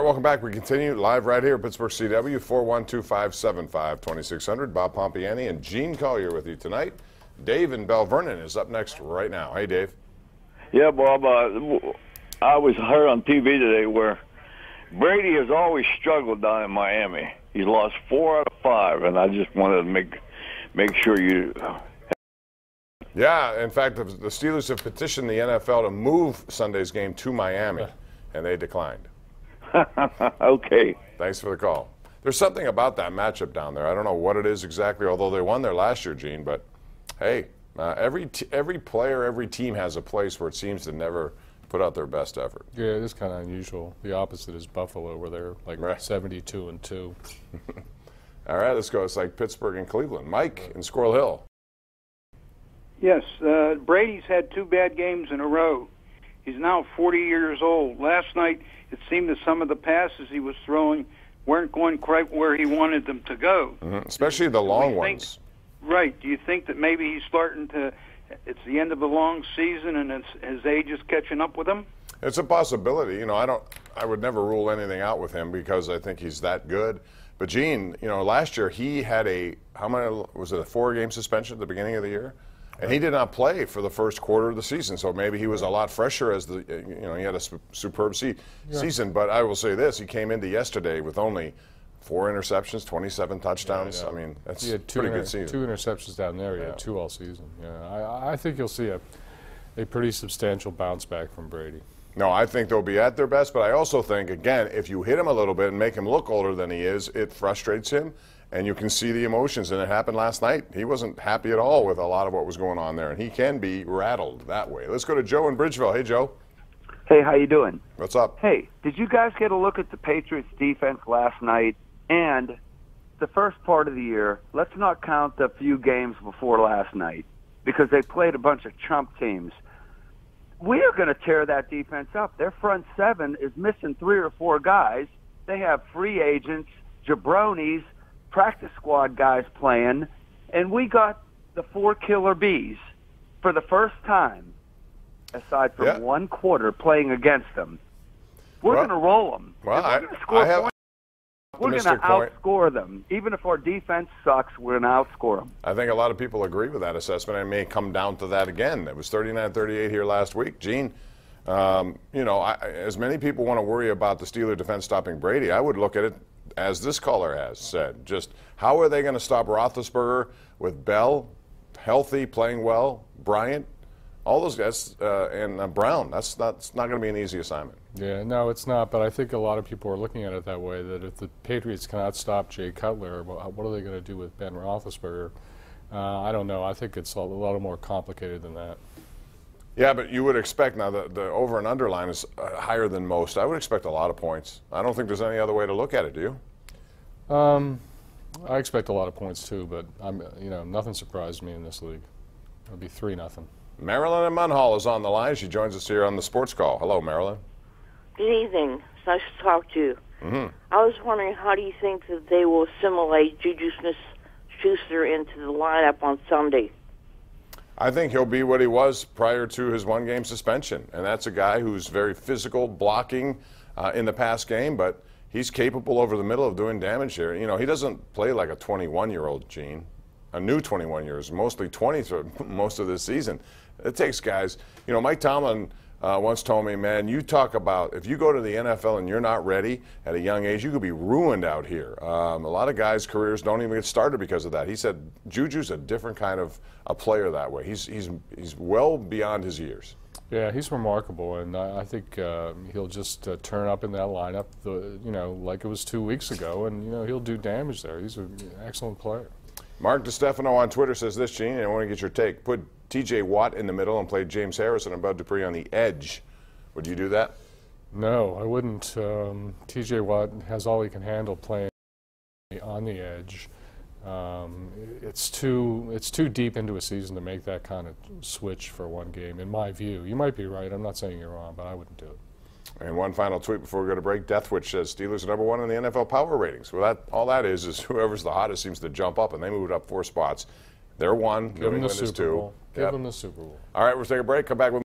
welcome back. We continue live right here at Pittsburgh CW, 412-575-2600. Bob Pompiani and Gene Collier with you tonight. Dave in Bell Vernon is up next right now. Hey, Dave. Yeah, Bob, I was heard on TV today where Brady has always struggled down in Miami. He's lost 4 out of 5, and I just wanted to make sure you... Yeah, in fact, the Steelers have petitioned the NFL to move Sunday's game to Miami, and they declined. Okay. Thanks for the call. There's something about that matchup down there. I don't know what it is exactly, although they won there last year, Gene, but hey, every player, every team has a place where it seems to never put out their best effort. Yeah, it is kind of unusual. The opposite is Buffalo, where they're like 72-2. All right, let's go. It's like Pittsburgh and Cleveland. Mike in Squirrel Hill. Yes, Brady's had 2 bad games in a row. He's now 40 years old. Last night, it seemed that some of the passes he was throwing weren't going quite where he wanted them to go. Especially the long ones. Right. Do you think that maybe he's starting to, it's the end of a long season and his age is catching up with him? It's a possibility. You know, I would never rule anything out with him because I think he's that good. But Gene, you know, last year he had a 4-game suspension at the beginning of the year? And he did not play for the first quarter of the season, so maybe he was a lot fresher as he had a superb season. But I will say this: he came into yesterday with only 4 interceptions, 27 touchdowns. I mean, that's a pretty good season. 2 interceptions down there. He had 2 all season. Yeah, I think you'll see a pretty substantial bounce back from Brady. No, I think they'll be at their best, but I also think, again, if you hit him a little bit and make him look older than he is, it frustrates him. And you can see the emotions, and it happened last night. He wasn't happy at all with a lot of what was going on there, and he can be rattled that way. Let's go to Joe in Bridgeville. Hey, Joe. Hey, how you doing? What's up? Hey, did you guys get a look at the Patriots' defense last night and the first part of the year? Let's not count the few games before last night because they played a bunch of chump teams. We are going to tear that defense up. Their front 7 is missing 3 or 4 guys. They have free agents, jabronis, practice squad guys playing, and we got the 4 killer bees for the first time, aside from 1 quarter playing against them. We're going to roll them. Well, we're going to score points. We're going to outscore them. Even if our defense sucks, we're going to outscore them. I think a lot of people agree with that assessment, and it may come down to that again. It was 39-38 here last week. Gene, you know, as many people want to worry about the Steeler defense stopping Brady, I would look at it as this caller has said, just how are they going to stop Roethlisberger with Bell, healthy, playing well, Bryant, all those guys, and Brown? That's not going to be an easy assignment. Yeah, no, it's not, but I think a lot of people are looking at it that way, that if the Patriots cannot stop Jay Cutler, what are they going to do with Ben Roethlisberger? I don't know. I think it's a lot more complicated than that. Yeah, but you would expect now the over and under line is higher than most. I would expect a lot of points. I don't think there's any other way to look at it. Do you? I expect a lot of points too, but nothing surprised me in this league. It'll be 3-0. Marilyn in Munhall is on the line. She joins us here on the Sports Call. Hello, Marilyn. Good evening. It's nice to talk to you. Mm-hmm. I was wondering, how do you think that they will assimilate Juju Smith-Schuster into the lineup on Sunday? I think he'll be what he was prior to his 1-game suspension, and that's a guy who's very physical, blocking in the pass game, but he's capable over the middle of doing damage here. You know, he doesn't play like a 21-year-old, Gene. A new 21 years, mostly 20 for most of this season. It takes guys. You know, Mike Tomlin once told me, man, you talk about if you go to the NFL and you're not ready at a young age, you could be ruined out here. A lot of guys' careers don't even get started because of that. He said Juju's a different kind of a player that way. He's well beyond his years. Yeah, he's remarkable, and I think he'll just turn up in that lineup, like it was 2 weeks ago, and he'll do damage there. He's an excellent player. Mark DiStefano on Twitter says this, Gene, and I want to get your take. Put T.J. Watt in the middle and play James Harrison and Bud Dupree on the edge. Would you do that? No, I wouldn't. T.J. Watt has all he can handle playing on the edge. It's too deep into a season to make that kind of switch for 1 game, in my view. You might be right. I'm not saying you're wrong, but I wouldn't do it. And one final tweet before we go to break. Deathwitch says Steelers are #1 in the NFL power ratings. Well, all that is whoever's the hottest seems to jump up, and they moved up 4 spots. They're 1. Give them the New England is Super 2. Bowl. Give them the Super Bowl. All right, we'll take a break. Come back with